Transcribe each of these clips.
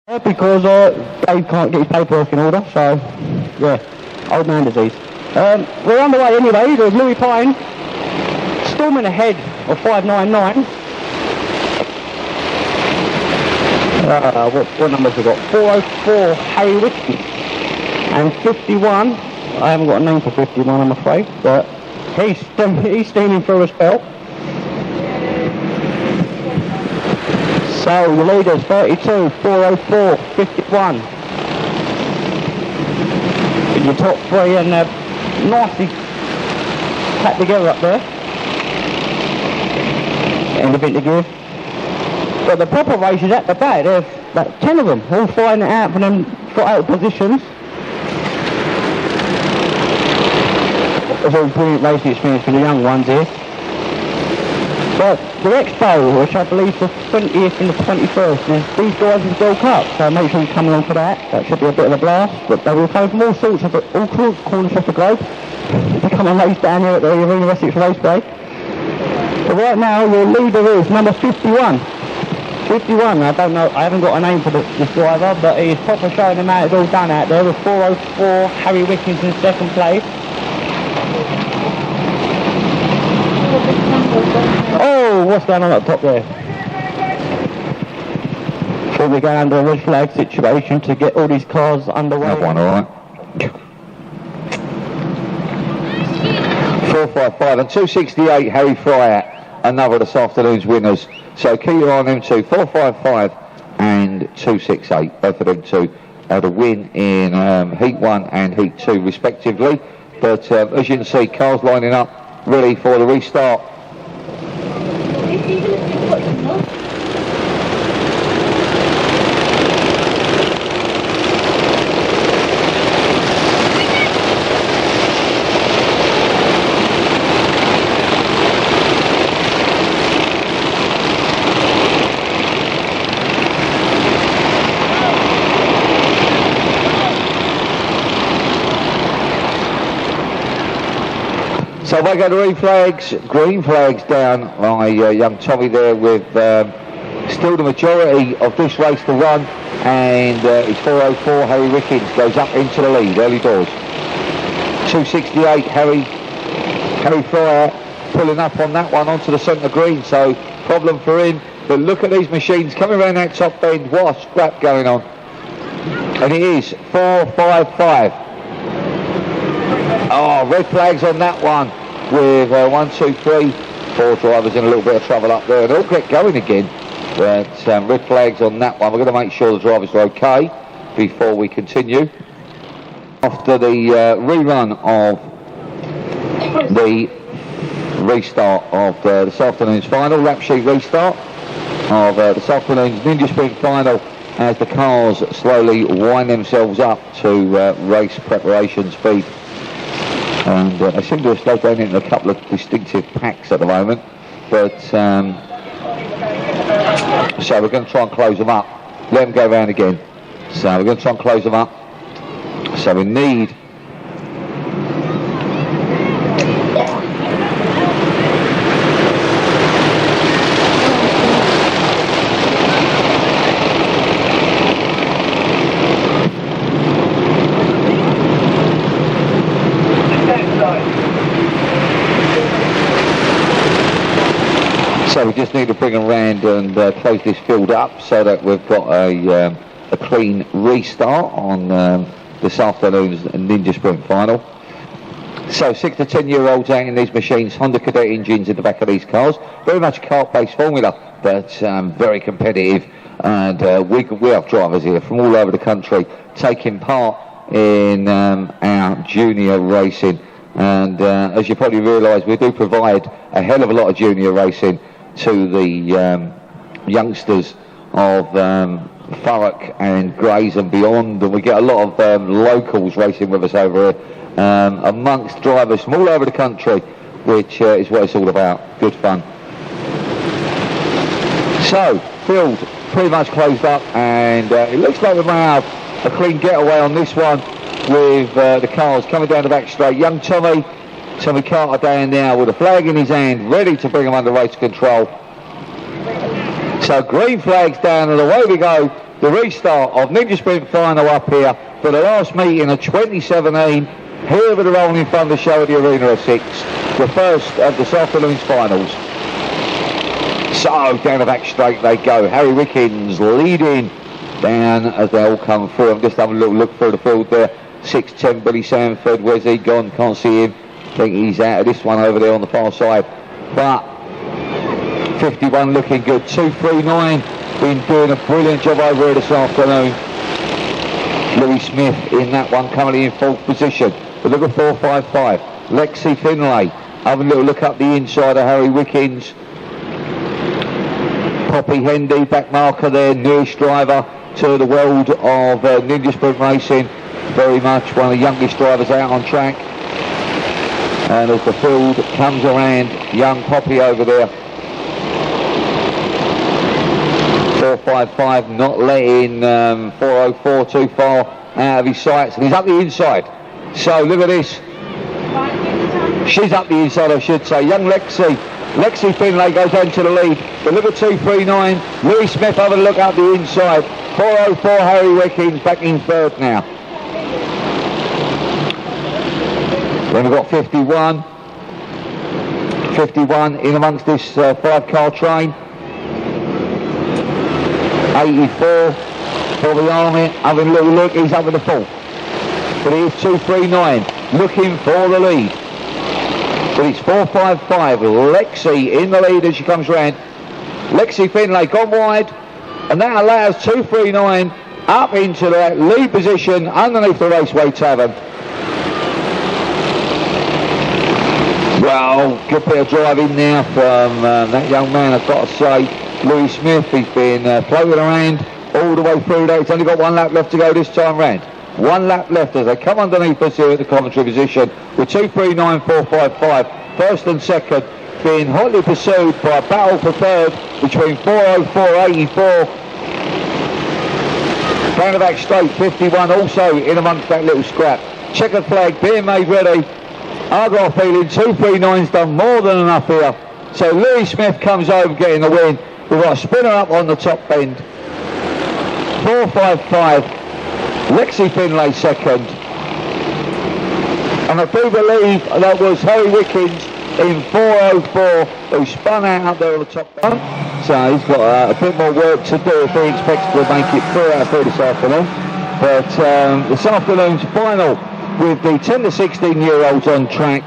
Because Dave can't get his paperwork in order, so yeah, old man disease. We're on the way anyway. There's Louis Pine storming ahead of 599. What numbers we got? 404 Harry Wickens and 51. I haven't got a name for 51, I'm afraid, but he's steaming through a spell. So the leaders 32, 404, 51. In your top three, and nicely packed together up there. Anything to give. But the proper race is at the back. There's about 10 of them, all fighting it out for them out positions. It's all brilliant racing experience for the young ones here. But the Expo, which I believe the 20th and the 21st, is these guys in the Gold Cup, so make sure you come along for that. That should be a bit of a blast. But they will come from all corners of the globe to come and race down here at the Arena Essex Raceway. But right now, your leader is number 51. 51, I don't know, I haven't got a name for this driver, but he's proper showing them how it's all done out there with 404 Harry Wickens in second place. Oh, what's going on up top there? So we're going under a red flag situation to get all these cars underway. That one, alright. 455 and 268 Harry Fryer, another of this afternoon's winners. So keep your eye on them two, 455 and 268. Both of them two had a win in Heat 1 and Heat 2 respectively. But as you can see, cars lining up ready for the restart. So they go to green flags down by young Tommy there with still the majority of this race to run, and it's 404 Harry Wickens goes up into the lead, early doors. 268 Harry Fryer pulling up on that one onto the centre green, so problem for him. But look at these machines coming around that top bend, what a scrap going on. And it is 455. Oh, red flags on that one with 1, 2, 3, 4 drivers in a little bit of trouble up there. They'll get going again, but red flags on that one. We're going to make sure the drivers are okay before we continue. After the rerun of the restart of this afternoon's final, lap sheet restart of this afternoon's Ninja Sprint final, as the cars slowly wind themselves up to race preparation speed. And they seem to have slowed down into a couple of distinctive packs at the moment, but so we're going to try and close them up, let them go round again. So we're going to try and close them up. So we need So we just need to bring them round and close this field up so that we've got a clean restart on this afternoon's Ninja Sprint final. So 6 to 10 year olds out in these machines, Honda Cadet engines in the back of these cars. Very much kart-based formula, but very competitive. And we have drivers here from all over the country taking part in our junior racing. And as you probably realise, we do provide a hell of a lot of junior racing to the youngsters of Thurrock and Grays and beyond, and we get a lot of locals racing with us over here, amongst drivers from all over the country, which is what it's all about. Good fun. So, field pretty much closed up, and it looks like we may have a clean getaway on this one with the cars coming down the back straight. Young Tommy Carter down now with a flag in his hand, ready to bring him under race control. So green flags down and away we go the restart of Ninja Sprint Final up here for the last meeting of 2017, here with the rolling fun the show at the Arena Essex, the first of this afternoon's finals. So down the back straight they go. Harry Wickens leading down as they all come through. I'm just having a little look through the field there. 6'10" Billy Sanford, where's he gone? Can't see him. I think he's out of this one over there on the far side. But 51 looking good. 239 been doing a brilliant job over here this afternoon. Louis Smith in that one, currently in fourth position. But look at 455. Lexi Finlay having a little look up the inside of Harry Wickens. Poppy Hendy, back marker there, newest driver to the world of Ninja Sprint Racing. Very much one of the youngest drivers out on track. And as the field comes around, young Poppy over there. 455 not letting 404 too far out of his sights. And he's up the inside. So look at this. She's up the inside, I should say. Young Lexi Finlay goes down to the lead. But look at 239. Louis Smith having a look up the inside. 404 Harry Wickens back in third now. Then we've got 51. 51 in amongst this 5-car train. 84 for the Army. Having a little look. He's up in the fourth. But here's 239 looking for the lead. But it's 455. Lexi in the lead as she comes round. Lexi Finlay gone wide. And that allows 239 up into that lead position underneath the Raceway Tavern. Well, good bit of driving now from that young man, I've got to say. Louis Smith, he's been floating around all the way through there. He's only got one lap left to go this time round. One lap left as they come underneath us here at the commentary position with 239.455. First and second being hotly pursued by a battle for third between 404.84. Down the back straight, 51 also in amongst that little scrap. Checkered flag being made ready. I've got a feeling 239's done more than enough here. So Louis Smith comes over getting the win. We've got a spinner up on the top bend. 455. Lexi Finlay second. And I do believe that was Harry Wickens in 404 who spun out up there on the top bend. So he's got a bit more work to do if he expects to make it through out through this afternoon. But this afternoon's final with the 10 to 16 year olds on track.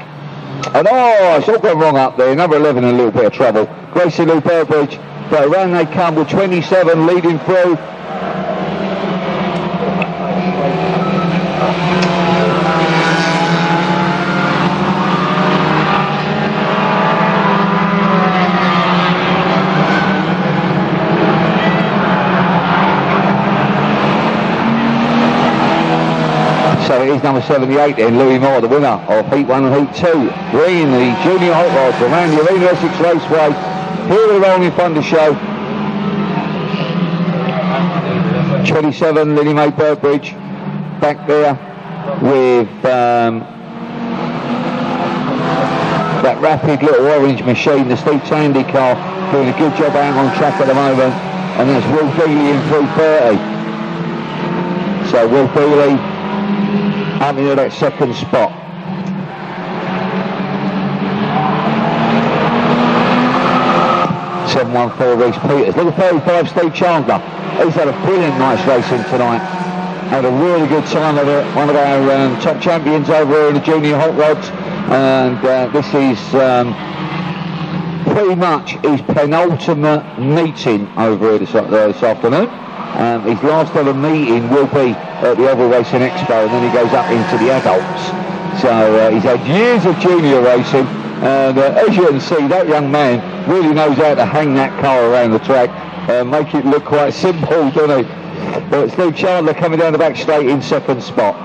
And it's all gone wrong up there. Number 11 in a little bit of trouble. Gracie Lou Burbridge. But around they come with 27 leading through. So it is number 78 then, Louis Moore, the winner of Heat 1 and Heat 2, bringing the junior hot rods around the Arena Essex Raceway. Here with the Rolling Thunder Show. 27, Lily Mae Burbridge, back there with that rapid little orange machine, the Steve Tandy car, doing a good job out on track at the moment. And that's Will Bealey in 330. So Will Bealey having that second spot. .714 Reece Peters. Look at 35 Steve Chandler. He's had a brilliant night's racing tonight. Had a really good time of it. One of our top champions over here in the junior hot rods. And this is pretty much his penultimate meeting over here this afternoon. His last ever meeting will be at the Oval Racing Expo, and then he goes up into the adults. So he's had years of junior racing, and as you can see, that young man really knows how to hang that car around the track and make it look quite simple, doesn't he? But Steve Chandler coming down the back straight in second spot.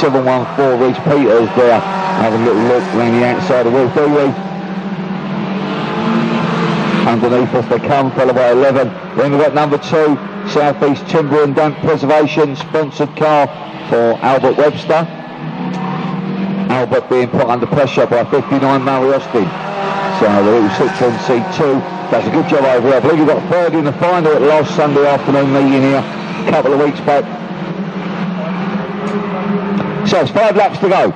714 Reece Peters there, having a little look around the outside of Will Bealey. Underneath us they come, followed by 11. Then we've got number 2, South East Timber and Damp Preservation, sponsored car for Albert Webster. Albert being put under pressure by 59 Murray Austin. So the little Citroen C2 Does a good job over here. I believe he got third in the final at last Sunday afternoon meeting here a couple of weeks back. So it's 5 laps to go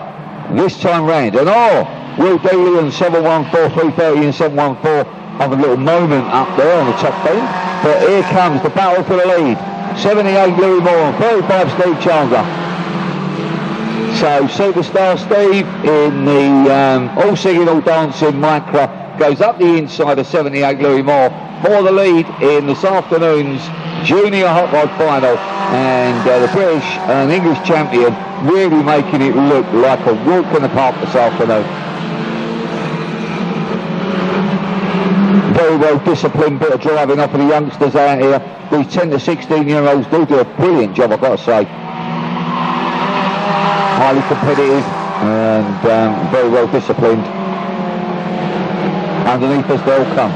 this time round. And Will Daly and 714, 330 and 714 have a little moment up there on the top end. But here comes the battle for the lead. 78 Louis Moore and 35 Steve Chandler. So Superstar Steve in the all singing, all dancing Micra goes up the inside of 78 Louis Moore for the lead in this afternoon's Junior Hot Rod Final, and the British and English champion really making it look like a walk in the park this afternoon. Very well disciplined bit of driving off of the youngsters out here. These 10 to 16 year olds do a brilliant job, I've got to say. Highly competitive and very well disciplined. Underneath us they'll come.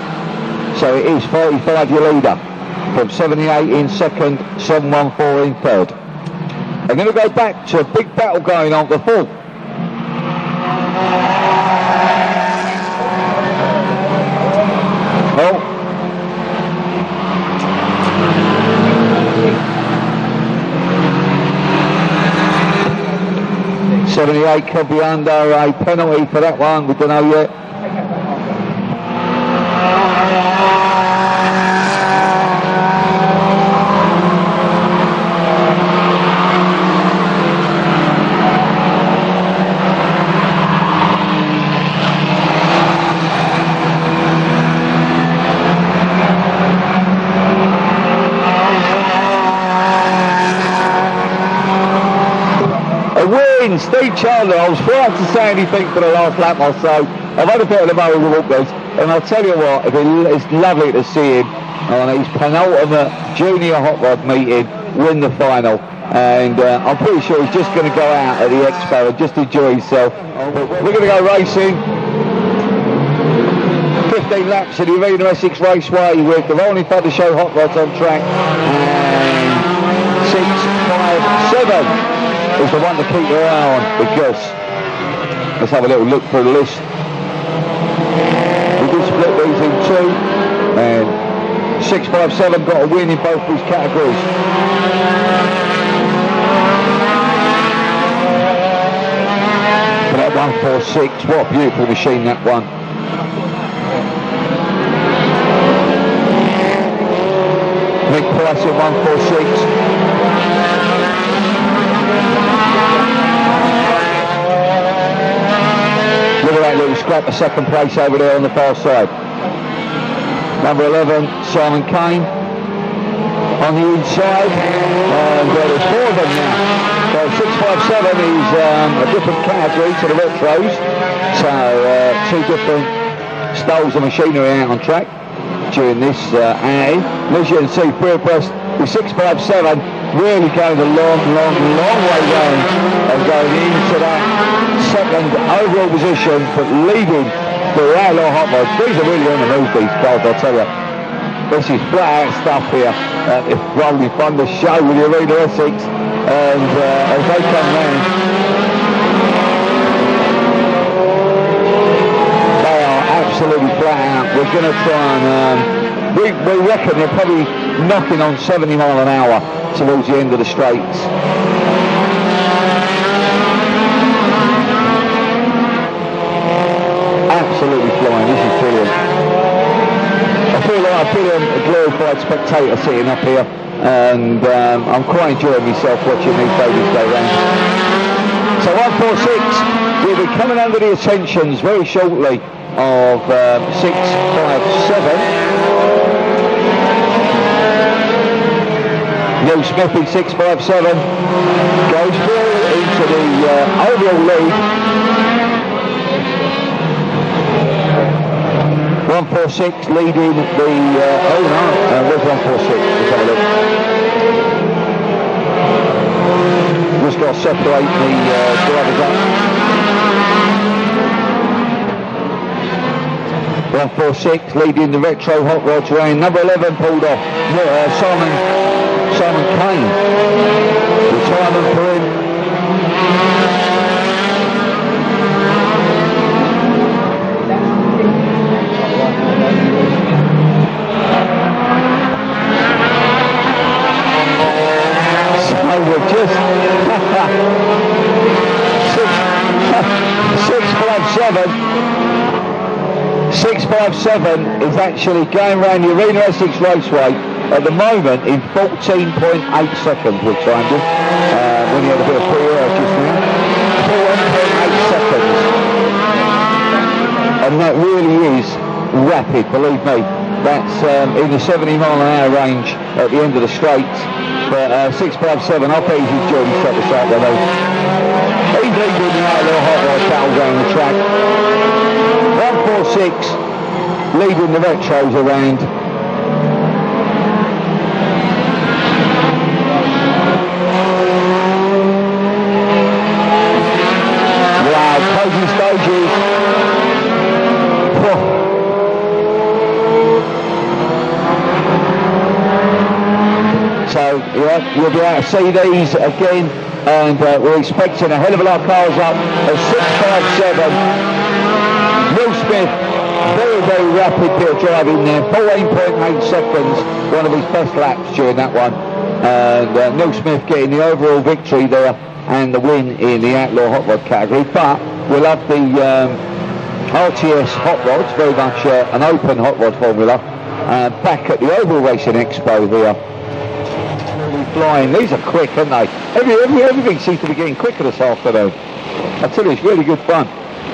So it is 35 your leader, from 78 in second, 714 in third. And then we go back to a big battle going on the fourth. Oh. 78 could be under a penalty for that one, we don't know yet. Steve Chandler, I was frightened to say anything for the last lap or so. I've had a bit of the moral walkers, and I'll tell you what, it's lovely to see him on his penultimate junior hot rod meeting win the final, and I'm pretty sure he's just going to go out at the expo and just enjoy himself. We're going to go racing 15 laps at the Arena Essex Raceway with the Rolling Thunder Show hot rods on track, and 6, 5, 7 is the one to keep your eye on, because let's have a little look through the list. We did split these in two, and 6, 5, 7 got a win in both these categories. But that 146, what a beautiful machine that one. Nick Price at 146. Look at that little scrap of second place over there on the far side. Number 11, Simon Kane on the inside, and there's 4 of them now. So 657 is a different category to the retros, so 2 different styles of machinery out on track during this outing. As you can see, 3 abreast with 657 really going a long way down and going into that second overall position, but leading the Outlaw Hot Rods. These are really on the move, these cars, I'll tell you. This is flat out stuff here. It's Rolling Thunder Show with the Arena Essex, and as they come round, they are absolutely flat out. We're going to try and we reckon they're probably knocking on 70 mile an hour towards the end of the straights. Absolutely flying, this is brilliant. I feel like I've been a glorified spectator sitting up here, and I'm quite enjoying myself watching these babies go round. So 146 will be coming under the attentions very shortly of 657. Neil Smithy 657 goes through into the overall lead. 146 leading the where's 146? Let's have a look. Just got to separate the drivers up. 146 leading the retro hot rods round. Number 11 pulled off. Simon Kane. Retirement for him. 657 is actually going around the Arena Essex Raceway at the moment in 14.8 seconds, which I'm doing. When you had a bit of pre-air just now. 14.8 seconds. And that really is rapid, believe me. That's in the 70 mile an hour range at the end of the straight. But 657, I'll bet he's enjoying himself this afternoon. He's leading the outlaw hot rod battle around the track. 146 leading the retros around. Wow, closing stages. So yeah, you'll be able to see these again, and we're expecting a hell of a lot of cars up at 657. Will Smith, very, very rapid bit of driving there, 14.8 seconds, one of his best laps during that one. And Will Smith getting the overall victory there and the win in the Outlaw Hot Rod category. But we'll have the RTS Hot Rods, very much an open hot rod formula, back at the Oval Racing Expo here. Flying. These are quick, aren't they? Everything seems to be getting quicker this afternoon. I tell you, it's really good fun.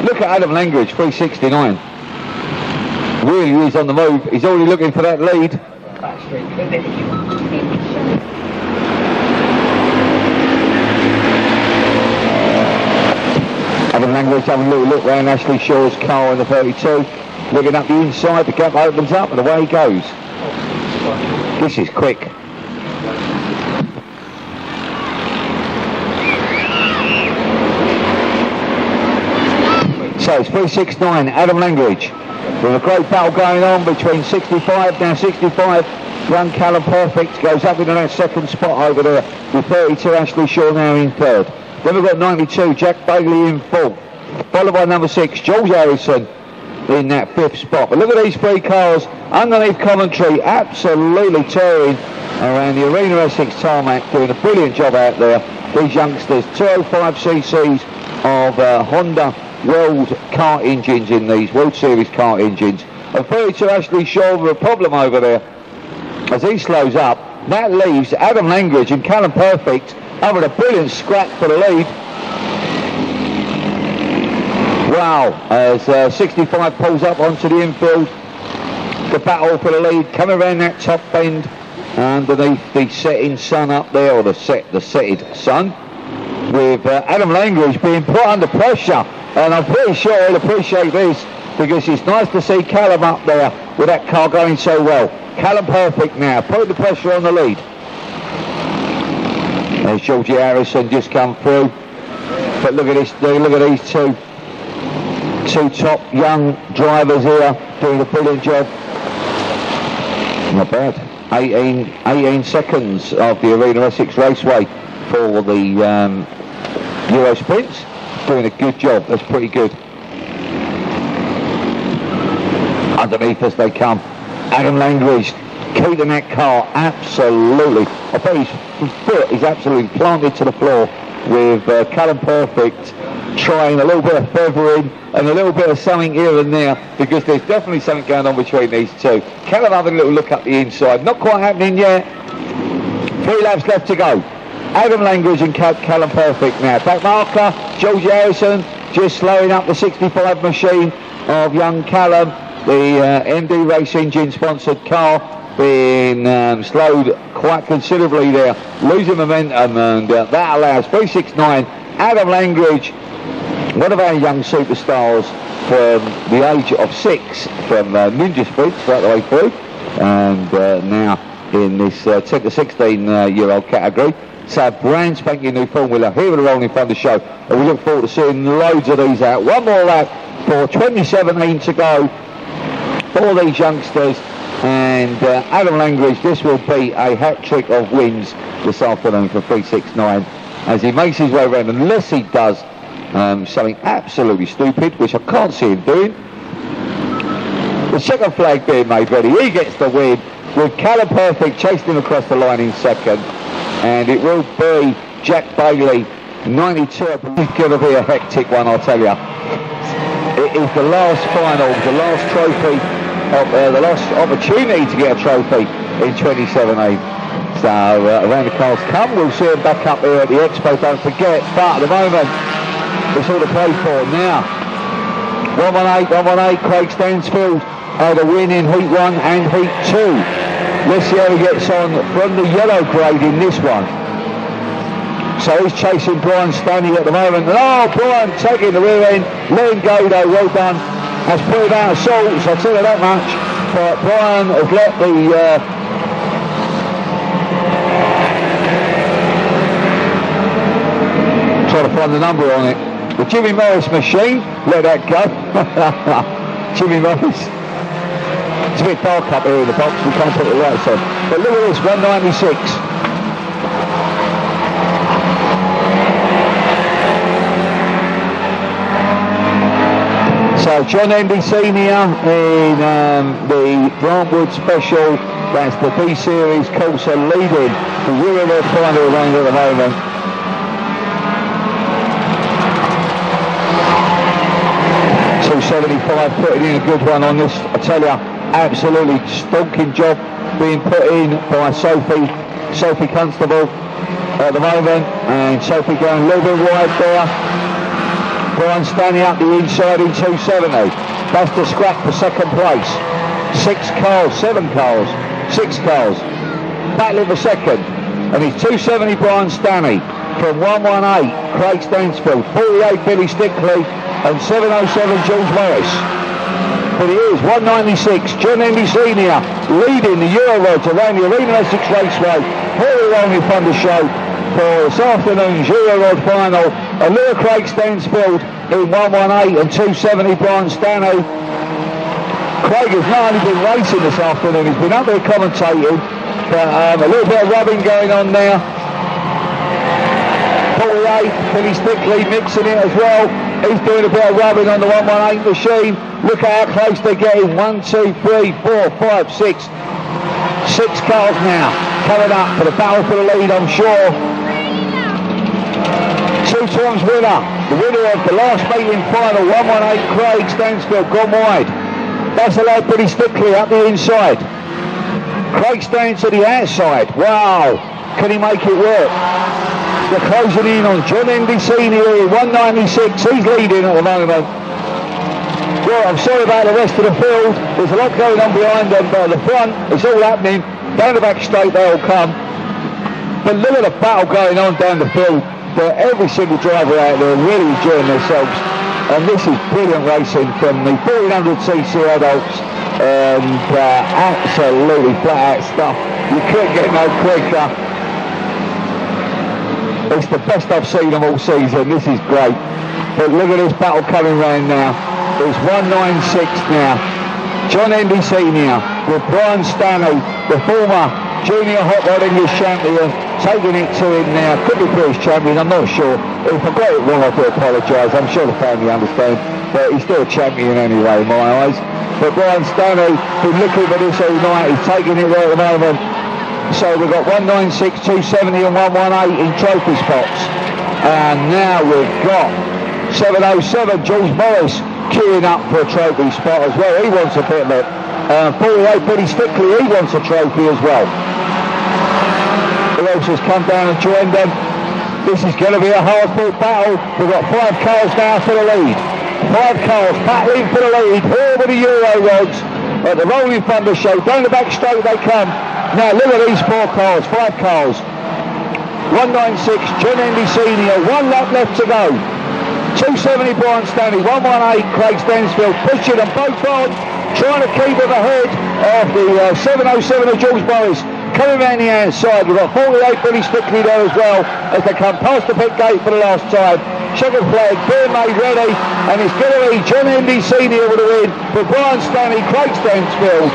Look at Adam Langridge, 369. Really is on the move. He's already looking for that lead. Adam Langridge having a little look round Ashley Shaw's car in the 32. Looking up the inside, the gap opens up and away he goes. This is quick. So it's 369, Adam Langridge. With a great battle going on between 65, now 65. Young Callum Perfect goes up into that second spot over there with 32, Ashley Shaw now in third. Then we've got 92, Jack Bailey in fourth. Followed by number 6, George Harrison in that fifth spot. But look at these three cars underneath commentary, absolutely tearing around the Arena Essex tarmac, doing a brilliant job out there. These youngsters, 205cc's of Honda World car engines in these, World Series car engines. And 32 Ashley Shaw with a problem over there. As he slows up, that leaves Adam Langridge and Callum Perfect having a brilliant scrap for the lead. Wow, as 65 pulls up onto the infield. The battle for the lead, coming around that top bend underneath the setting sun up there, or the setted sun, with Adam Langridge being put under pressure. And I'm pretty sure he'll appreciate this, because it's nice to see Callum up there with that car going so well. Callum Perfect now, putting the pressure on the lead. There's Georgie Harrison just come through. But look at this, look at these two top young drivers here doing a brilliant job. Not bad. 18 seconds of the Arena Essex Raceway for the Euro Sprints. Doing a good job, that's pretty good. Underneath as they come, Adam Langridge keeping that car absolutely. I bet his foot is absolutely planted to the floor, with Callum Perfect trying a little bit of feathering and a little bit of something here and there, because there's definitely something going on between these two. Callum having a little look up the inside, not quite happening yet. 3 laps left to go. Adam Langridge and Callum Perfect now. Back marker, George Harrison just slowing up the 65 machine of young Callum. The MD Race Engine sponsored car being slowed quite considerably there, losing momentum, and that allows 369 Adam Langridge, one of our young superstars from the age of 6 from Ninja Sprints right the way through, and now in this 10 to 16 year old category. So brand spanking new formula here at the Rolling Thunder Show, and we look forward to seeing loads of these out. One more lap for 2017 to go for these youngsters, and Adam Langridge, this will be a hat-trick of wins this afternoon for 369 as he makes his way around, unless he does something absolutely stupid, which I can't see him doing. The second flag being made ready, he gets the win, with Callum Perfect chasing him across the line in second. And it will be Jack Bailey, 92. It's going to be a hectic one, I'll tell you. It It is the last final, the last trophy, the last opportunity to get a trophy in 2017. So around the cars come, we'll see them back up here at the Expo, don't forget. But at the moment, it's all to play for now. 118, Craig Stansfield are the win in Heat 1 and Heat 2. Let's see how he gets on from the yellow grade in this one. So he's chasing Brian Stanley at the moment. Oh, Brian taking the rear end. Let him go though, well done. Has put him out of sorts, I'll tell you that much. But Brian has let the... trying to find the number on it. The Jimmy Morris machine, let that go. Jimmy Morris. It's a bit dark up here in the box, we can't put the lights on. But look at this, 196. So John Endy Senior in the Brantwood Special, that's the B Series course, are leading the Euro final round at the moment. .275, putting in a good one on this. I tell you, absolutely stonking job being put in by Sophie Constable at the moment, and Sophie going a little bit wide there. Brian Stanley up the inside in 270. That's the scrap for second place. 7 cars, 6 cars. Battling for second, and he's 270 Brian Stanley from 118 Craig Stansfield, 48 Billy Stickley, and 707 George Morris. But he is 196 John Endy Senior leading the Euro Roads around the Arena Essex Raceway. Very long in front of the show for this afternoon's Euro Road final. And Leo Craig Stansfield in 118 and 270 Brian Stanley. Craig has not only been racing this afternoon, he's been up there commentating, but a little bit of rubbing going on there. 48 Billy Stickley mixing it as well. He's doing a bit of rubbing on the 118 machine. Look at how close they're getting. 1, 2, 3, 4, 5, 6. 6 cars now coming up for the battle for the lead, I'm sure. 2 times winner. The winner of the last meeting final, 118 Craig Stansfield, gone wide. That's allowed Billy Stickley up the inside. Craig Stansfield to the outside. Wow. Can he make it work? They're closing in on John Endy Senior, 196, he's leading at the moment. Well, I'm sorry about the rest of the field, there's a lot going on behind them, but at the front, it's all happening. Down the back straight they all come. But look at the battle going on down the field. Every single driver out there really enjoying themselves. And this is brilliant racing from the 1400cc adults. And absolutely flat out stuff. You couldn't get no quicker. It's the best I've seen them all season. This is great. But look at this battle coming round now. It's 196 now. John Endy Senior with Brian Stanley, the former junior hot rod English champion, taking it to him now. Could be British champion, I'm not sure. If I got it wrong, I do apologise. I'm sure the family understand. But he's still a champion anyway, in my eyes. But Brian Stanley, been looking for this all night. He's taking it there at the moment. So we've got 196, 270 and 118 in trophy spots. And now we've got 707 George Morris queuing up for a trophy spot as well. He wants a bit of it. 48 Billy Stickley, he wants a trophy as well. Who else has come down and joined them? This is going to be a hard-fought battle. We've got 5 cars now for the lead. 5 cars battling for the lead. Here with the Euro rods at the rolling thunder show. Down the back straight they come. Now look at these 4 cars, 5 cars. 196 John Endy Senior, 1 lap left to go. 270 Brian Stanley, 118 Craig Stansfield, pushing them both on, trying to keep them ahead of the 707 of George Morris. Coming around the outside, we've got 48 Billy Stickley there as well as they come past the pit gate for the last time. Checkered flag, being made ready, and it's going to be John Endy Senior with a win for Brian Stanley, Craig Stansfield,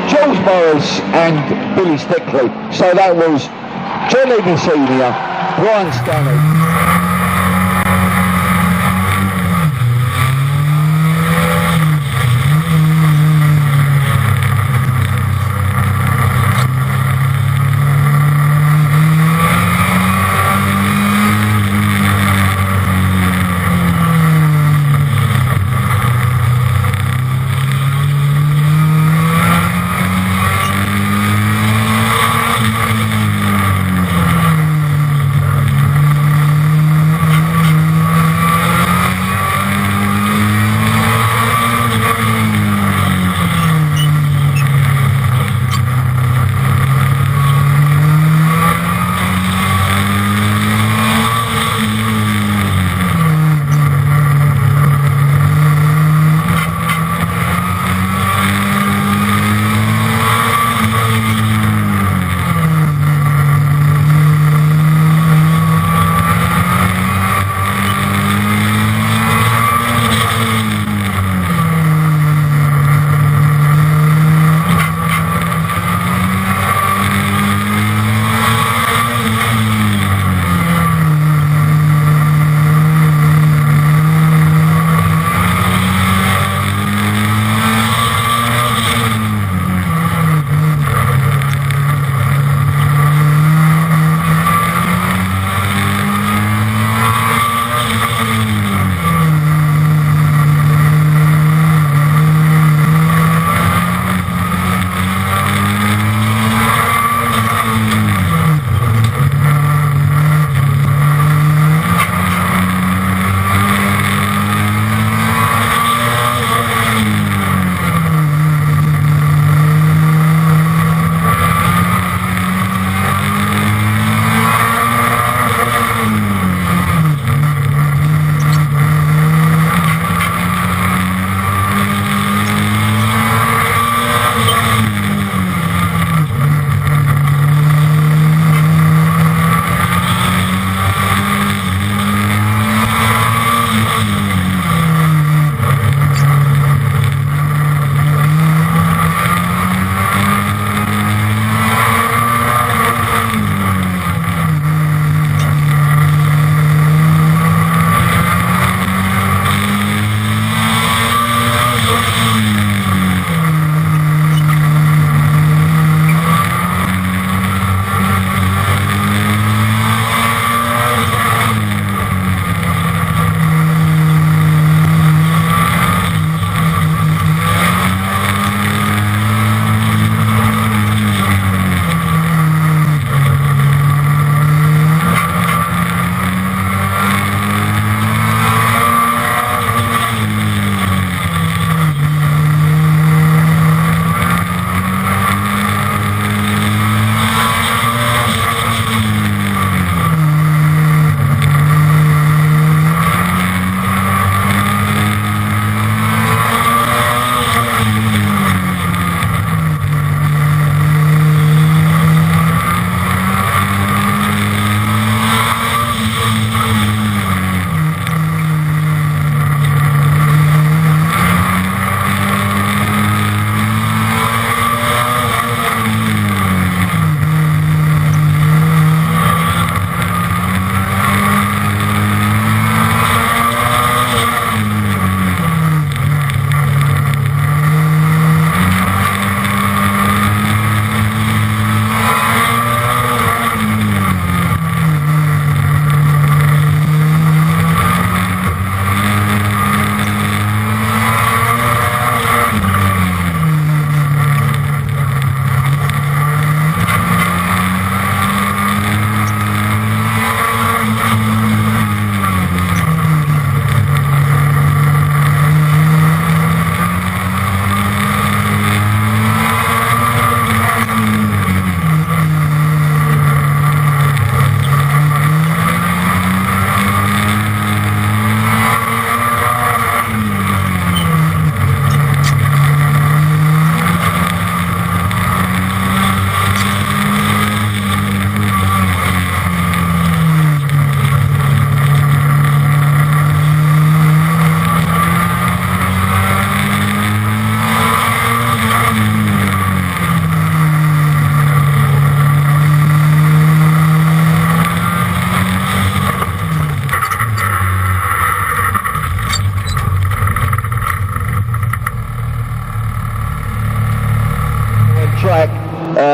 George Morris and Billy Stickley. So that was John Endy Senior, Brian Stanley.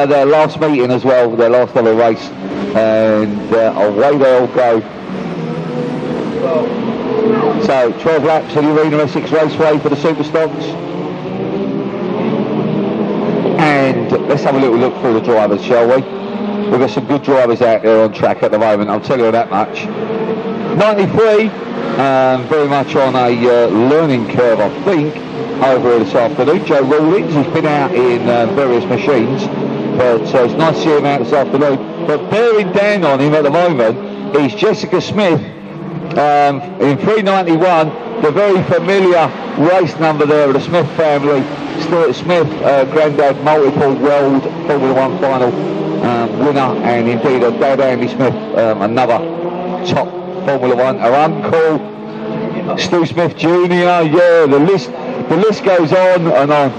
their last meeting as well, their last ever race, and away they all go. So 12 laps of the Arena Essex Raceway for the Super Stocks. And let's have a little look through the drivers, shall we? We've got some good drivers out there on track at the moment, I'll tell you that much. 93, very much on a learning curve, I think, over here this afternoon. Joe Rawlings, he's been out in various machines, but it's nice to see him out this afternoon. But bearing down on him at the moment is Jessica Smith in 391, the very familiar race number there of the Smith family. Stuart Smith, granddad, multiple world Formula 1 final winner, and indeed her dad Andy Smith, another top Formula 1. Her uncle, Stu Smith Jr., yeah, the list goes on and on.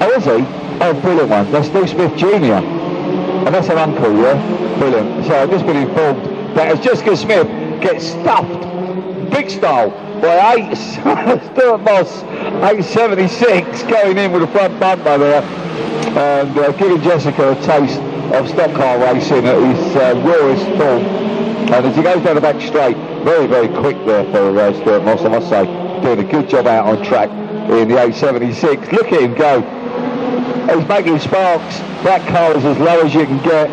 Oh, is he? Oh, brilliant one. That's Stu Smith Jr. And that's her uncle, yeah? Brilliant. So I've just been informed that as Jessica Smith gets stuffed, big style, by Stuart Moss, 876, going in with a front bumper there, and giving Jessica a taste of stock car racing at his rawest form. And as he goes down the back straight, very, very quick there for Stuart Moss, I must say, doing a good job out on track in the 876. Look at him go. He's making sparks. That car is as low as you can get.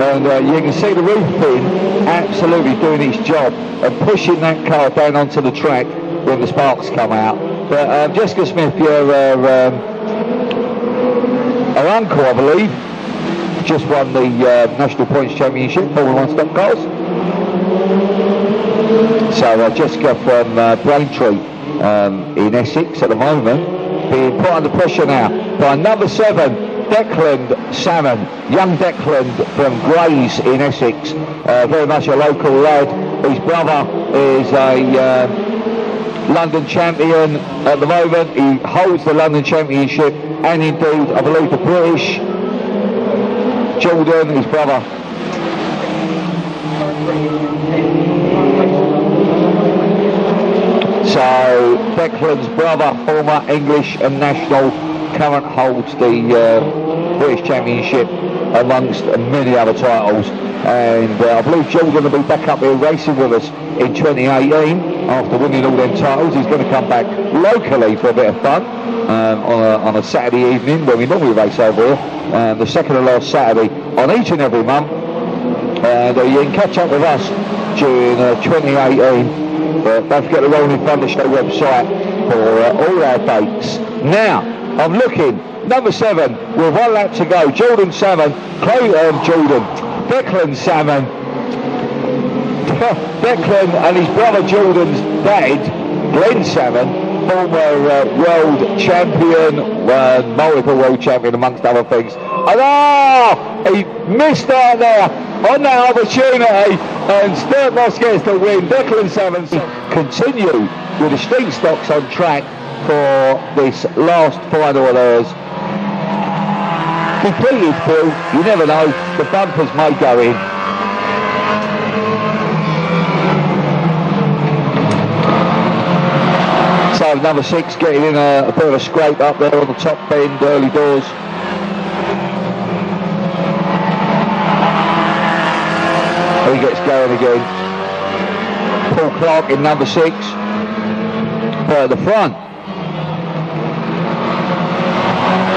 And you can see the roof fin absolutely doing its job and pushing that car down onto the track when the sparks come out. But Jessica Smith, her uncle, I believe, just won the National Points Championship, Formula 1 stock cars. So Jessica from Braintree in Essex at the moment, being put under pressure now by number 7, Declan Salmon, young Declan from Grays in Essex, very much a local lad. His brother is a London champion at the moment. He holds the London Championship and indeed, I believe, the British. Jordan, his brother. So Declan's brother, former English and national, current holds the British Championship amongst many other titles, and I believe Jordan will be back up here racing with us in 2018 after winning all them titles. He's going to come back locally for a bit of fun on a Saturday evening when we normally race over here, the second and last Saturday on each and every month, and you can catch up with us during 2018. But don't forget the Rolling Thunder Show website for all our dates. Now, I'm looking, number 7, with 1 lap to go, Declan Salmon, Declan and his brother Jordan's dad, Glenn Salmon, former world champion, multiple world champion amongst other things. And he missed out there on that opportunity, and Stuart Moss gets the win. Declan Salmon continue with the street stocks on track for this last final of theirs. Completed through, you never know, the bumpers may go in. So number 6 getting in a bit of a scrape up there on the top bend, early doors. He gets going again. Paul Clark in number 6. But at the front,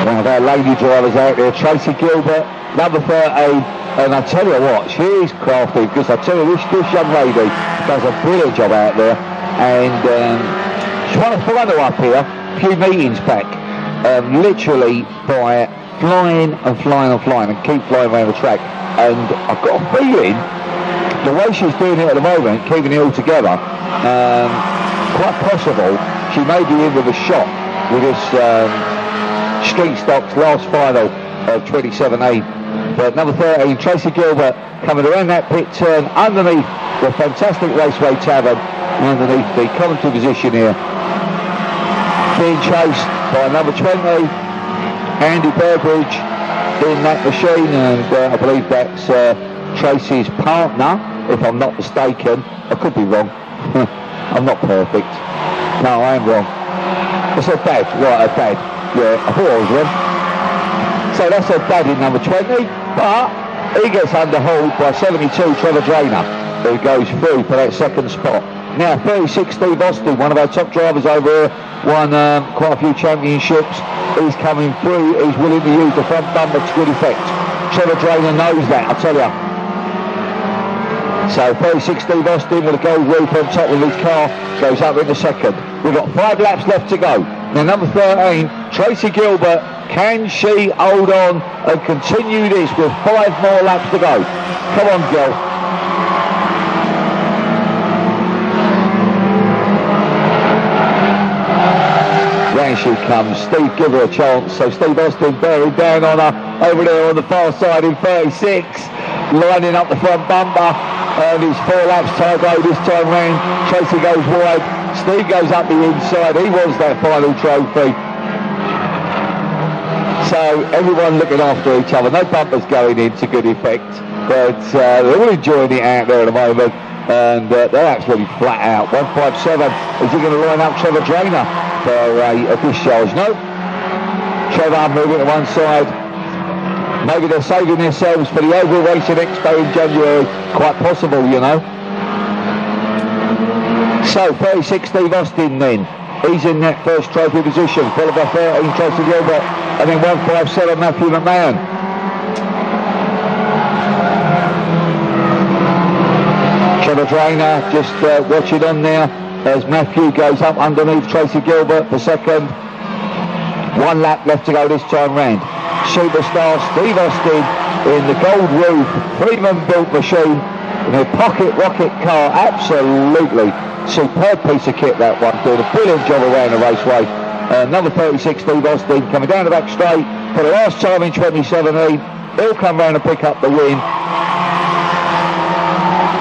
one of our lady drivers out there, Tracy Gilbert, number 13. And I tell you what, she's crafty, because I tell you, this young lady does a brilliant job out there. And trying to find her up here a few meetings back, literally by flying and keep flying around the track. And I've got a feeling the way she's doing it at the moment, keeping it all together, quite possible she may be in with a shot with this street stocks last final of 2017. But number 13, Tracy Gilbert, coming around that pit turn underneath the fantastic Raceway Tavern, underneath the commentary position here, being chased by number 20, Andy Burbridge in that machine, and I believe that's Tracy's partner, if I'm not mistaken. I could be wrong. I'm not perfect. No, I am wrong. It's her dad, right, her dad. Yeah, I thought I was wrong. So that's a dad in number 20, but he gets underhauled by 72 Trevor Drainer, who goes through for that second spot. Now 36 Steve Austin, one of our top drivers over here, won quite a few championships. He's coming through, he's willing to use the front bumper to good effect. Trevor Drainer knows that, I'll tell you. So 36 Steve Austin with a gold roof on top of his car goes up in the second. We've got 5 laps left to go. Now number 13, Tracy Gilbert, can she hold on and continue this with 5 more laps to go? Come on, girl. There she comes. Steve, give her a chance. So Steve Austin bearing down on her over there on the far side in 36, lining up the front bumper. And it's 4 laps to go this time round. Tracy goes wide. Steve goes up the inside. He wants that final trophy. So everyone looking after each other. No bumpers going in to good effect. But they're all enjoying it out there at the moment. And they're absolutely flat out. 157. Is he going to line up Trevor Drainer for a discharge? No. Trevor moving to one side. Maybe they're saving themselves for the Oval Racing Expo in January. Quite possible, you know. So 36 Steve Austin then. He's in that first trophy position, followed by 13 Tracy Gilbert, and then 157 Matthew McMahon. Trevor Drainer just watching on there as Matthew goes up underneath Tracy Gilbert for second. 1 lap left to go this time round. Superstar Steve Austin in the gold roof Freeman built machine in a pocket rocket car. Absolutely superb piece of kit, that one, doing a brilliant job around the raceway. Number 36 Steve Austin coming down the back straight for the last time in 2017. He'll come round and pick up the win.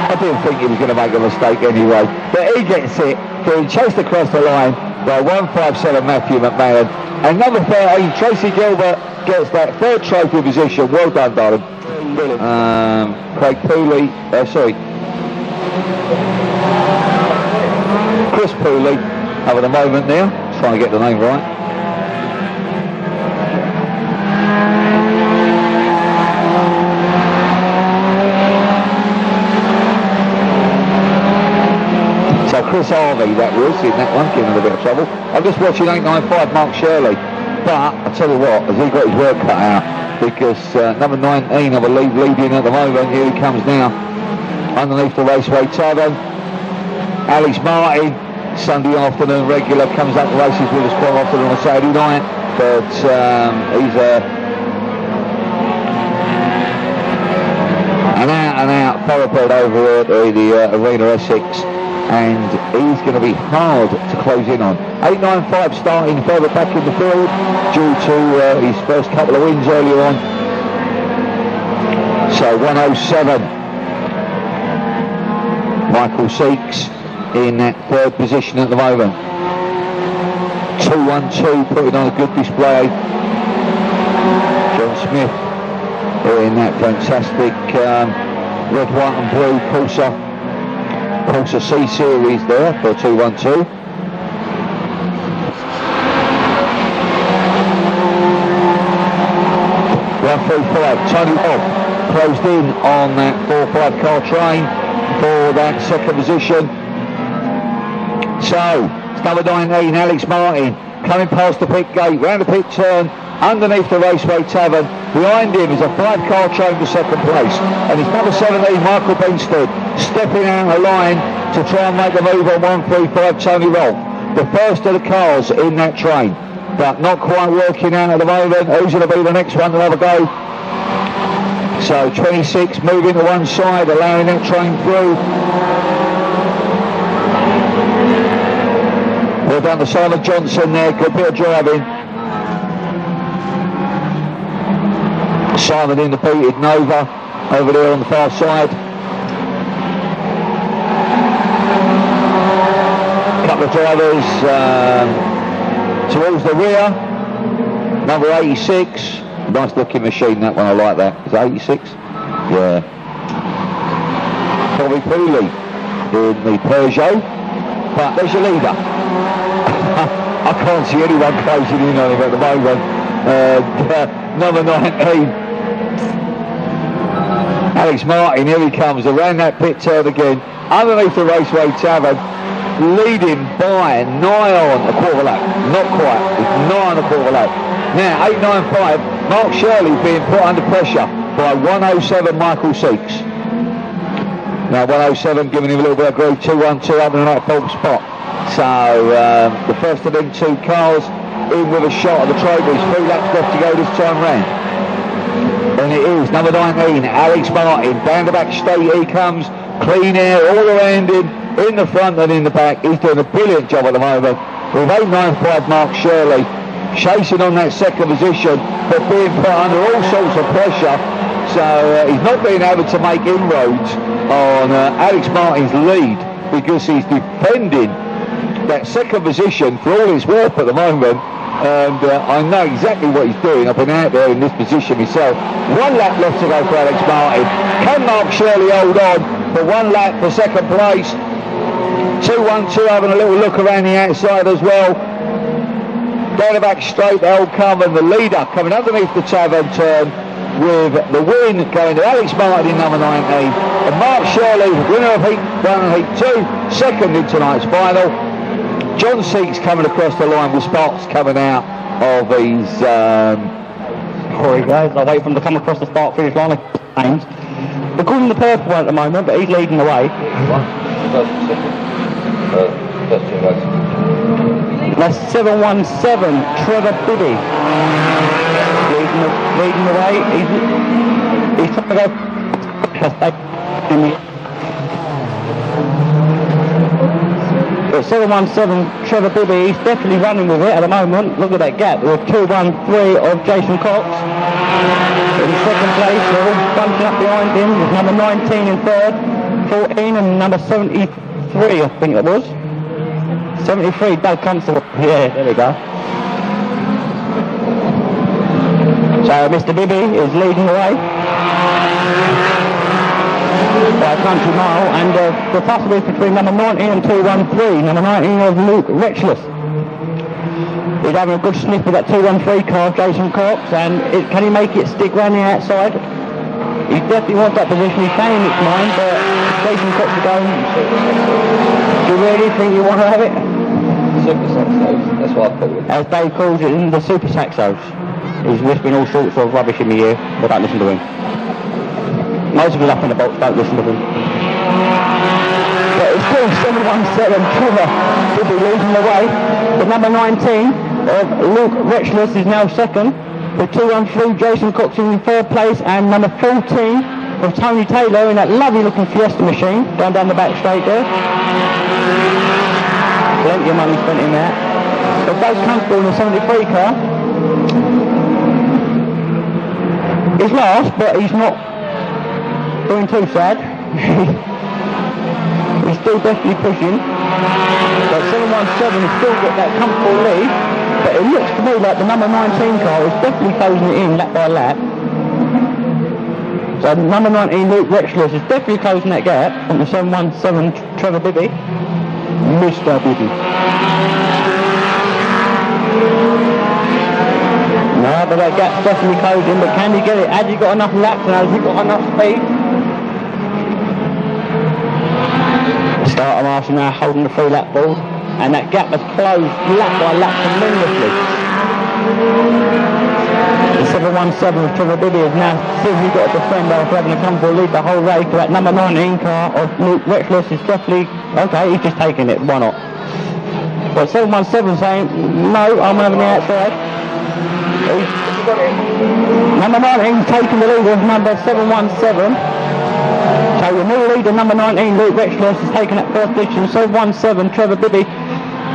I didn't think he was going to make a mistake anyway, but he gets it, being chased across the line by 157 Matthew McMahon. And number 13 Tracy Gilbert gets that 3rd trophy position. Well done, darling. Craig Pooley, Chris Pooley over the moment now, trying to get the name right. So Chris Harvey, that was, in that one, giving him a bit of trouble. I'm just watching 895 Mark Shirley. But I tell you what, has he got his work cut out? Because number 19, I believe, leading at the moment. Here he comes now, underneath the Raceway Tavern. Alex Martin, Sunday afternoon regular, comes up to races with us quite often on a Saturday night. But he's an out thoroughbred over at the Arena Essex. And he's going to be hard to close in on. 895 starting further back in the field due to his first couple of wins earlier on. So 107. Michael Seeks in that 3rd position at the moment. 212 putting on a good display. John Smith in that fantastic red, white and blue Corsa C series there for 212. Tony Bob closed in on that 4-5 car train for that 2nd position. So it's number 19 Alex Martin coming past the pit gate, round the pit turn, underneath the Raceway Tavern. Behind him is a 5-car train for 2nd place, and it's number 17 Michael Benstead stepping out of line to try and make a move on 135 Tony Rolfe, the first of the cars in that train, but not quite working out at the moment. Who's going to be the next one to have a go? So 26 moving to one side, allowing that train through. Well done to Simon Johnson there, good bit of driving. Simon in the beated Nova over there on the far side. Couple of drivers towards the rear. Number 86, nice looking machine, that one, I like that. Is it 86? Yeah. Bobby Pooley in the Peugeot, but there's your leader. I can't see anyone closing in on him at the moment. Number 19. Alex Martin, here he comes, around that pit turn again, underneath the Raceway Tavern, leading by nigh on a quarter lap. Not quite, it's nigh on a quarter lap. Now, 8.95, Mark Shirley being put under pressure by 107 Michael Seeks. Now, 107 giving him a little bit of grief, 212 up in that bottom spot. So, the first of them two cars in with a shot at the trophies, 3 laps left to go this time round. And it is number 19, Alex Martin, down the back straight he comes, clean air all around him, in the front and in the back. He's doing a brilliant job at the moment. With 8.95 Mark Shirley, chasing on that second position, but being put under all sorts of pressure. So he's not being able to make inroads on Alex Martin's lead, because he's defending that second position for all his worth at the moment. And I know exactly what he's doing. I've been out there in this position myself. 1 lap left to go for Alex Martin. Can Mark Shirley hold on for 1 lap for second place? 212 having a little look around the outside as well. Down the back straight, they'll come, and the leader coming underneath the tavern turn with the win going to Alex Martin in number 19. And Mark Shirley, winner of Heat 1 and Heat 2, second in tonight's final. John Seeks coming across the line with sparks coming out of his... Here he goes. I'll wait for him to come across the start finish line. We're calling the purple one at the moment, but he's leading the way. That's 717, Trevor Bibby. Leading the way. He's trying to go... But 717, Trevor Bibby, he's definitely running with it at the moment. Look at that gap with 213 of Jason Cox. In second place, they're all bunching up behind him. There's number 19 in third, 14 and number 73, I think it was. 73, Doug Constable. Yeah, there we go. So Mr. Bibby is leading the way by a country mile, and the tussle is between number 19 and 213, number 19 of Luke Retchless. He's having a good sniff with that 213 car, Jason Cox, and can he make it stick round the outside? He definitely wants that position, he's saying it's mine, but Jason Cox is going, do you really think you want to have it? Super Saxos, that's what I call it. As Dave calls it, in the Super Saxos. He's whispering all sorts of rubbish in my ear, but don't listen to him. Most of us up in the box don't listen to him. But it's still 717, Trevor Bibby leading the way. The number 19 of Luke Retchless is now second, with 213 Jason Cox in third place, and number 14 of Tony Taylor in that lovely looking Fiesta machine, going down the back straight there. Plenty of money spent in that. But Doug Constable in the 73 car is last, but he's not doing too sad. He's still definitely pushing. But 717 has still got that comfortable lead, but it looks to me like the number 19 car is definitely closing it in lap by lap. So number 19 Luke Retchless is definitely closing that gap from the 717 Trevor Bibby. Mr. Bibby. No, but that gap's definitely closing, but can he get it? Has he got enough laps and has he got enough speed? Starter Marshall now holding the 3 lap ball, and that gap has closed lap by lap tremendously. The 717 of Trevor Bibby has now seriously got to defend after having a comfortable lead the whole race. That number 19 car of Luke Retchless is definitely, okay, he's just taking it, why not? But 717 saying, no, I'm having the outside. Number 19 taking the lead of number 717. So the new leader, number 19, Luke Retchless, is taking that first position. 717, Trevor Bibby.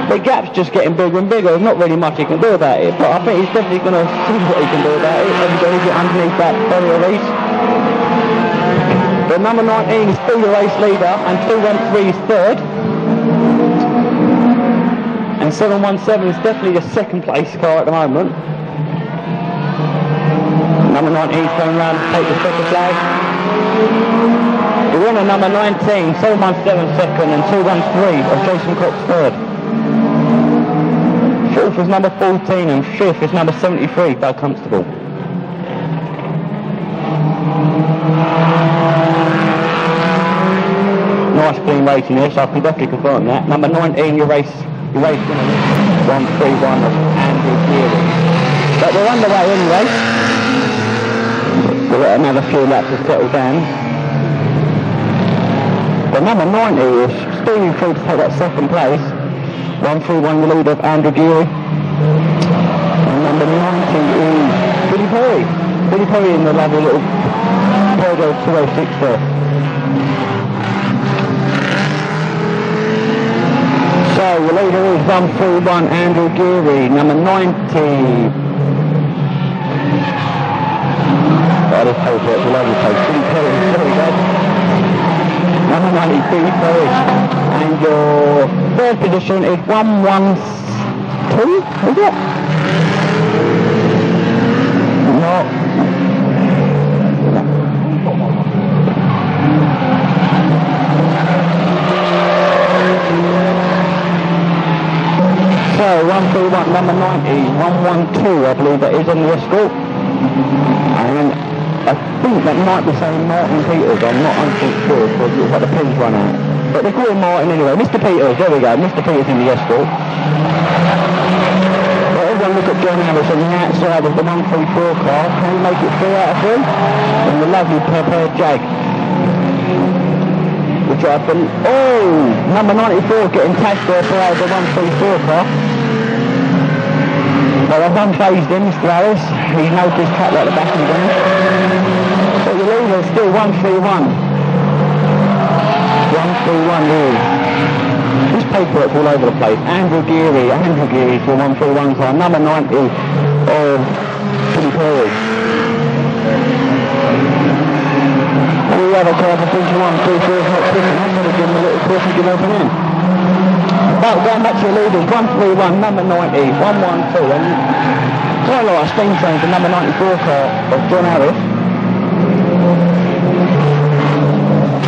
The gap's just getting bigger and bigger. There's not really much he can do about it, but I think he's definitely going to see what he can do about it. Everybody get underneath that barrier race. But number 19 is still the race leader, and 213 is third. And 717 is definitely the second place car at the moment. Number 19 is going around to take the second flag. The winner, number 19, 717 second, and 213 of Jason Cox third. 14 Fourth is number 14 and fifth is number 73, Doug Constable. Nice clean racing here, so I can definitely confirm that. Number 19, your race winner, 131 of Andrew Geary. But we're underway anyway. We'll let another few laps to settle down. But number 90 is steaming through to take that second place. 131 the lead of Andrew Geary. And number 90 is Billy Perry. Billy Perry in the lovely little Peugeot 206 there. So the leader is 131 Andrew Geary, number 90. Oh, this whole bit's a lovely place. Billy Perry, there we go. Number 90, Billy Perry. And your third position is 112, is it? No. So 131, number 90, 112, I believe that is on the escort. And I think that might be saying Martin Peters, I'm not 100% sure because it looks like the pin's run out. But they call him Martin anyway. Mr. Peters, there we go, Mr. Peters in the escort. But everyone look at John Harris on the outside of the 134 car. Can he make it 3 out of 3? And the lovely prepared Jag. Which I think, number 94 getting tagged there for out of the 134 car. Well, I've unfazed him, Mr. Harris. He's noticed track like the back of the ground. But the leader is still 131. 131 there. This paperwork all over the place. Andrew Geary for 131 car. Number 90 of Billy Perry. The other car for 1, 2, 3 is not picking up. I'm going to give him a little push and give open in. But going back to your leaders, 131, number 90, 112, and quite a lot of steam trains, the number 94 car of John Harris.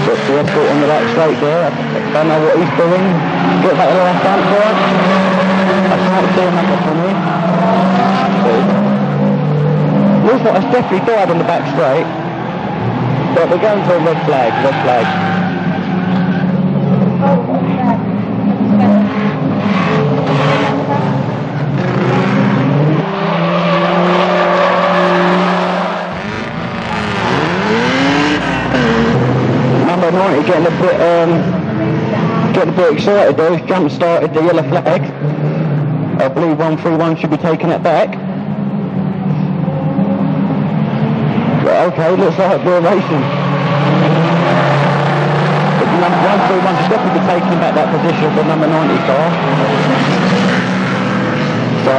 Got the escort on the back straight there. I don't know what he's doing. Get back to the left hand side. I can't see him up from here. Looks like it's definitely died on the back straight. But we're going for a red flag. Number 90 getting a bit excited though. He's jump started the yellow flag. I believe 131 should be taking it back. Okay, looks like we're racing. But number 131 should definitely be taking back that position for number 90 car. So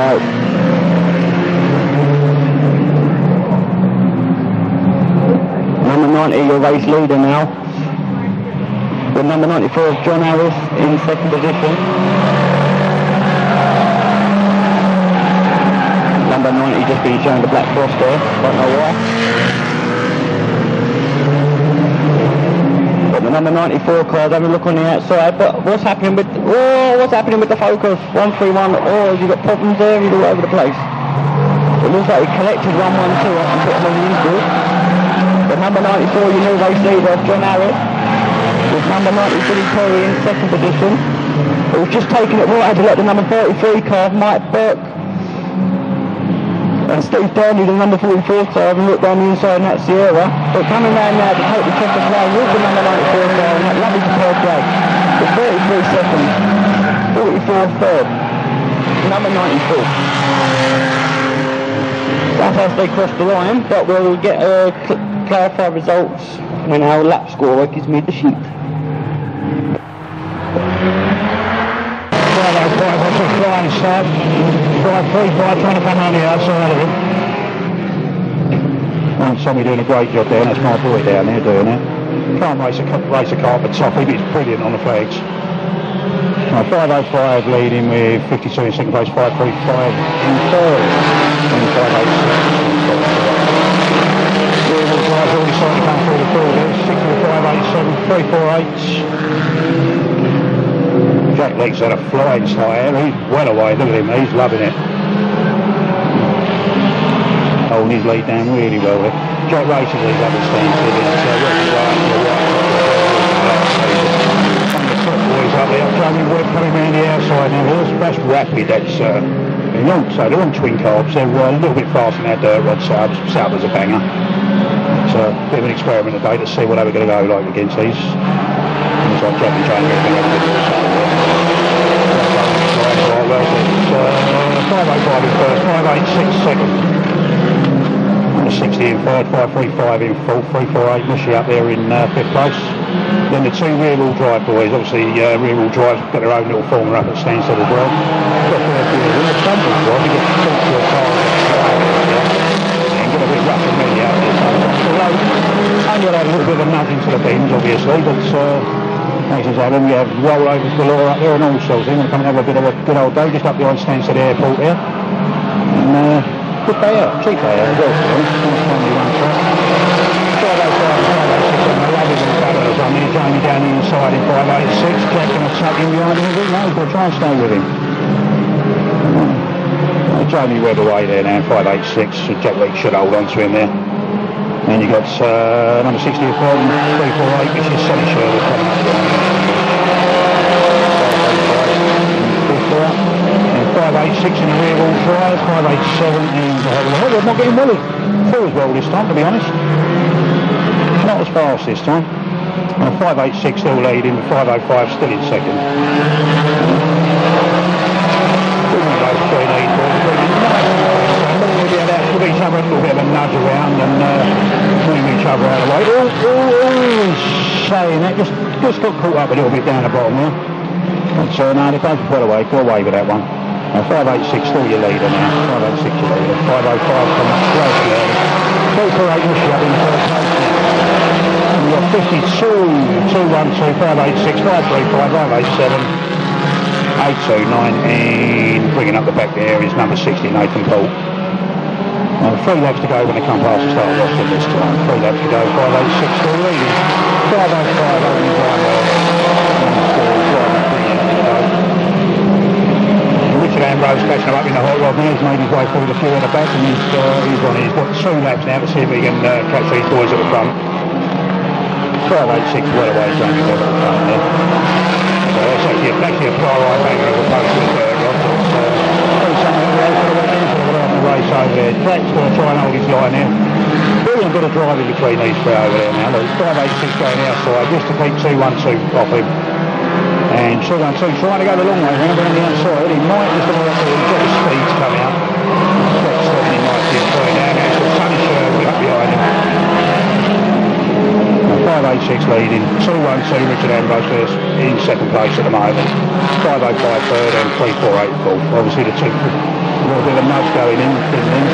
number 90, your race leader now. With number 94 is John Harris in second position. Number 90 just been shown the black cross there, don't know why. But the number 94 car's having a look on the outside, but what's happening with the Focus? 131, you got problems there and all over the place. It looks like he collected 112 and put him on the infield. But number 94, your new race leader, John Harris, with number 90, Billy Perry in second position. It was just taking it right to let the number 33 car, Mike Burke, and Steve Darnley, the number 44 car, and look down the inside, and that's Sierra. But coming round now to take the checkers line with the number 94 car, and that lovely prepared drag. The 33 seconds, 44 third, number 94. That's as they cross the line, but we'll get clarify results when our lap scorer gives me the sheet. Flying start. 5-3-5 trying to come on the outside of it. And Tommy doing a great job there, and that's my boy down there doing it. Can't race a car but top, he's brilliant on the flags. 505 leading with 52 in second place, 535 in third. And 587. 348. Jack Leak's had a flying start here. He's well away. Look at him. He's loving it. Holding his lead down really well there. Jack races these other stands. Some of the top boys up there. Jamie Wood coming around the outside now. That's Rapid. That's so they're on twin carbs. They're a little bit fast in our dirt rod setup. Setup as a banger. It's a bit of an experiment today to see what they were going to go like against these. It's like Jack and Jamie everything else. 585 in first, 586 second. 60 in third, 535 in fourth, 348 Mushy up there in fifth place. Then the two rear wheel drive boys, obviously rear wheel drive got their own little formula up at Stansted as well. Got their wheel, the front wheel drive, you get to talk to your car and get a bit rough and ready out there. And you'll have a little bit of a nudge into the bends obviously, but as I say, then we have rollovers galore up there and all sorts. We're going to come and have a bit of a good old day just up behind Stansted Airport here. And good day out, cheap day out as well, to be honest. Nice family one track. 505 and 506 on the lovely little batters. I mean, Jamie down the inside in 586. Jack going to tuck in behind him. No, he's got to try and stay with him. Jamie Webb away there now, 586. Jack Leak should hold on to him there. And you got number 60 at 348, which is Sonny Sherwood coming up behind him. 586 in the rear wheel drive, 587 in the hot rod. Not getting well through as well this time, to be honest. Not as fast this time. 586 still leading, 505 still in second. Give each other a little bit of a nudge around and move each other out of the way. Always saying that, just got caught up a little bit down the bottom there. But no, they both well away, got away with that one. 586 still your leader now, 586 your leader, 505 come up close to there. 348 Mushy up in the first place now. And we've got 52, 212, 586, 535, 587, 829, and bringing up the back there is number 60 Nathan Paul. 3 laps to go when they come past the start of Austin this time. 3 laps to go, 586 still leading, 505 only one Richard Ambrose catching him up in the hot rod now. He's made his way through the queue at the back and he's on. He's got 2 laps now to see if he can catch these boys at the front. 586 well away, Jamie Webb at the front there. So that's actually a fly right banger as opposed to a third rod. Race over there. Jack's going to try and hold his line there. Brilliant bit of driving between these three over there now. Look, 586 going outside just to keep 212 off him. And 212 trying to go the long way round around the outside. He might just about have to get the speeds come out. Jack's stepping in nicely in three now. Now it's got Sonny Sherwood up behind him. 586 leading. 212 Richard Ambrose first in second place at the moment. 505 third and 348 fourth. Obviously the two. A little bit of a nudge going in, and